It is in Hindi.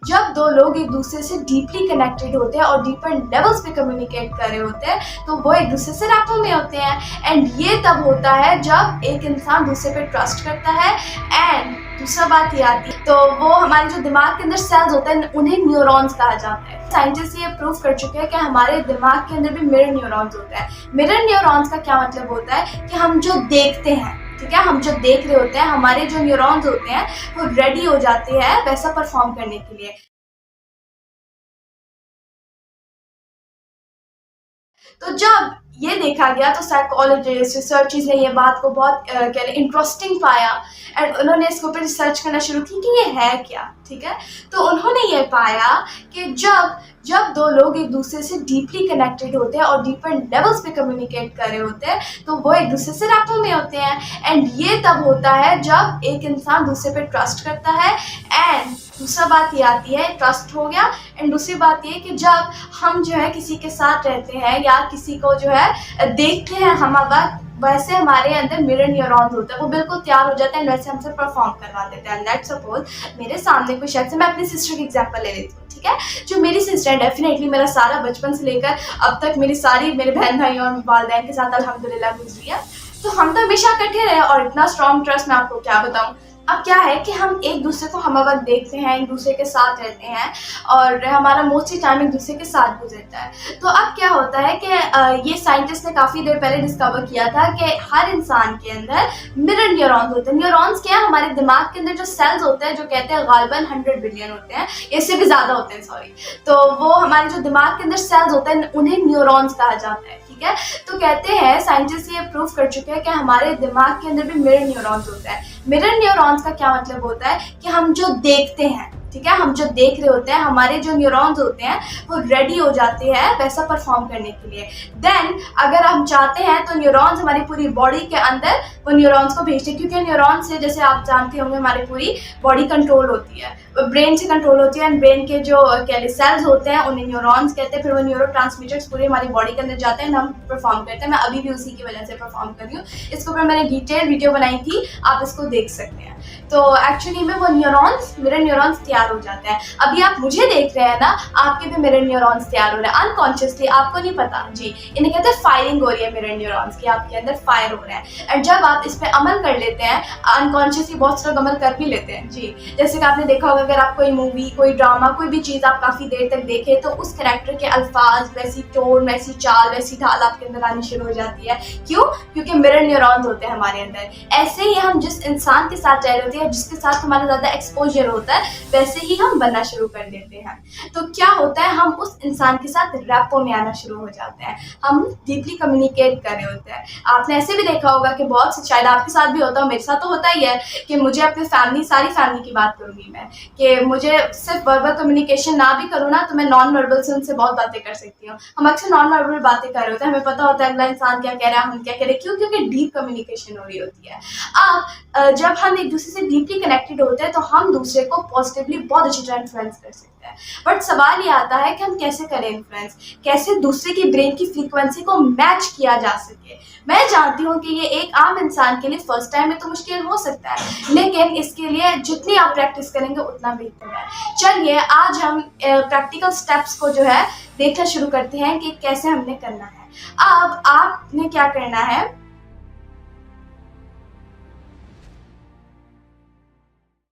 जब दो लोग एक दूसरे से डीपली कनेक्टेड होते हैं और डीपर लेवल्स पे कम्युनिकेट कर रहे होते हैं तो वो एक दूसरे से रैपो में होते हैं। एंड ये तब होता है जब एक इंसान दूसरे पे ट्रस्ट करता है। एंड दूसरा बात ये आती है तो वो हमारे जो दिमाग के अंदर सेल्स होते हैं उन्हें न्यूरॉन्स कहा जाता है। साइंटिस्ट ये प्रूव कर चुके हैं कि हमारे दिमाग के अंदर भी मिरर न्यूरॉन्स होते हैं। मिरर न्यूरॉन्स का क्या मतलब होता है कि हम जो देखते हैं, ठीक है, हम जो देख रहे होते हैं, हमारे जो न्यूरॉन्स होते हैं वो रेडी हो जाते हैं वैसा परफॉर्म करने के लिए। तो जब ये देखा गया तो साइकोलॉजिस्ट रिसर्चर्स ने ये बात को बहुत क्या इंटरेस्टिंग पाया एंड उन्होंने इसके ऊपर रिसर्च करना शुरू की कि ये है क्या, ठीक है। तो उन्होंने ये पाया कि जब जब दो लोग एक दूसरे से डीपली कनेक्टेड होते हैं और डीपर लेवल्स पे कम्युनिकेट कर रहे होते हैं तो वो एक दूसरे से रैपो में होते हैं। एंड ये तब होता है जब एक इंसान दूसरे पे ट्रस्ट करता है। एंड दूसरा बात ये आती है, ट्रस्ट हो गया। एंड दूसरी बात ये कि जब हम जो है किसी के साथ रहते हैं या किसी को जो है देखते हैं हम वक्त, वैसे हमारे अंदर मिरर न्यूरॉन्स होते हैं, वो बिल्कुल तैयार हो जाते हैं वैसे हमसे परफॉर्म करवा देते हैं। लेट्स सपोज मेरे सामने कोई शख्स है, मैं अपनी सिस्टर की एग्जांपल ले लेती हूँ, ठीक है। जो मेरी सिस्टर है, डेफिनेटली मेरा सारा बचपन से लेकर अब तक मेरी सारी मेरे बहन भाई और वालिदैन के साथ अल्हम्दुलिल्लाह गुजरी है। तो हम तो हमेशा इकट्ठे रहे और इतना स्ट्रॉन्ग ट्रस्ट मैं आपको क्या बताऊँ। अब क्या है कि हम एक दूसरे को हम वक्त देखते हैं, एक दूसरे के साथ रहते हैं और हमारा मोस्टली टाइम एक दूसरे के साथ गुजरता है। तो अब क्या होता है कि ये साइंटिस्ट ने काफ़ी देर पहले डिस्कवर किया था कि हर इंसान के अंदर मिरर न्यूरॉन्स होते हैं। न्यूरॉन्स क्या है, हमारे दिमाग के अंदर जो सेल्स होते हैं जो कहते हैं गालिबन 100 बिलियन होते हैं, इससे भी ज़्यादा होते हैं, सॉरी। तो वो हमारे जो दिमाग के अंदर सेल्स होते हैं उन्हें न्यूरॉन्स कहा जाता है, ठीक है। तो कहते हैं साइंटिस्ट ये प्रूव कर चुके हैं कि हमारे दिमाग के अंदर भी मिरर न्यूरॉन्स होते हैं। मिरर न्यूरॉन्स का क्या मतलब होता है कि हम जो देखते हैं, ठीक है, हम जो देख रहे होते हैं, हमारे जो न्यूरॉन्स होते हैं वो रेडी हो जाते हैं वैसा परफॉर्म करने के लिए। देन अगर हम चाहते हैं तो न्यूरॉन्स हमारी पूरी बॉडी के अंदर वो न्यूरॉन्स को भेजते हैं, क्योंकि न्यूरॉन्स से, जैसे आप जानते होंगे, हमारी पूरी बॉडी कंट्रोल होती है, ब्रेन से कंट्रोल होती है। एंड ब्रेन के जो सेल्स होते हैं उन्हें न्यूरॉन्स कहते हैं। फिर वो न्यूरोट्रांसमीटर्स पूरी हमारी बॉडी के अंदर जाते हैं, हम परफॉर्म करते हैं। मैं अभी भी उसी की वजह से परफॉर्म कर रही हूँ। इसके ऊपर मैंने डिटेल वीडियो बनाई थी, आप इसको देख सकते हैं। तो एक्चुअली में वो न्यूरॉन्स, मिरर न्यूरॉन्स तैयार हो जाते हैं। अभी आप मुझे देख रहे हैं ना, आपके भी मिरर न्यूरॉन्स तैयार हो रहे हैं अनकॉन्शियसली, आपको नहीं पता जी। इन्हें कहते हैं फायरिंग हो रही है मिरर न्यूरॉन्स की, आपके अंदर फायर हो रहा है। एंड जब आप इस पे अमल कर लेते हैं, अनकॉन्शियसली बहुत लोग अमल कर भी लेते हैं जी। जैसे कि आपने देखा होगा, अगर आप कोई मूवी, कोई ड्रामा, कोई भी चीज़ आप काफ़ी देर तक देखें तो उस कैरेक्टर के अल्फाज, वैसी टोन, वैसी चाल, वैसी ढाल आपके अंदर आनी शुरू हो जाती है। क्यों? क्योंकि मिरर न्यूरॉन्स होते हैं हमारे अंदर। ऐसे ही हम जिस इंसान के साथ रह रहे होते हैं, जिसके साथ हमारा ज़्यादा एक्सपोजर होता है, वैसे ही हम बनना शुरू कर देते हैं। तो क्या होता है, हम उस इंसान के साथ रैपो में आना शुरू हो जाते हैं, हम डीपली कम्युनिकेट कर रहे होते हैं। आपने ऐसे भी देखा होगा कि बहुत से, शायद आपके साथ भी होता हो, मेरे साथ तो होता ही है कि मुझे अपनी फैमिली, सारी फैमिली की बात करूँगी मैं, कि मुझे सिर्फ वर्बल कम्युनिकेशन ना भी करूँ ना तो मैं नॉन वर्बल से उनसे बहुत बातें कर सकती हूँ। हम अक्सर नॉन वर्बल बातें कर रहे होते हैं, हमें पता होता है अगला इंसान क्या कह रहा है, हम क्या कह रहे हैं। क्यों? क्योंकि डीप कम्युनिकेशन हो रही होती है। अब जब हम एक दूसरे से डीपली कनेक्टेड होते हैं तो हम दूसरे को पॉजिटिवली बहुत अच्छी तरह इन्फ्लुएंस कर सकते हैं। बट सवाल ये आता है कि हम कैसे करें इन्फ्लुएंस, कैसे दूसरे की ब्रेन की फ्रीक्वेंसी को मैच किया जा सके। मैं जानती हूँ कि ये एक आम इंसान के लिए फर्स्ट टाइम में तो मुश्किल हो सकता है, लेकिन इसके लिए जितनी आप प्रैक्टिस करेंगे उतना बेहतर है। चलिए आज हम प्रैक्टिकल स्टेप्स को जो है देखना शुरू करते हैं कि कैसे हमने करना है। अब आपने क्या करना है,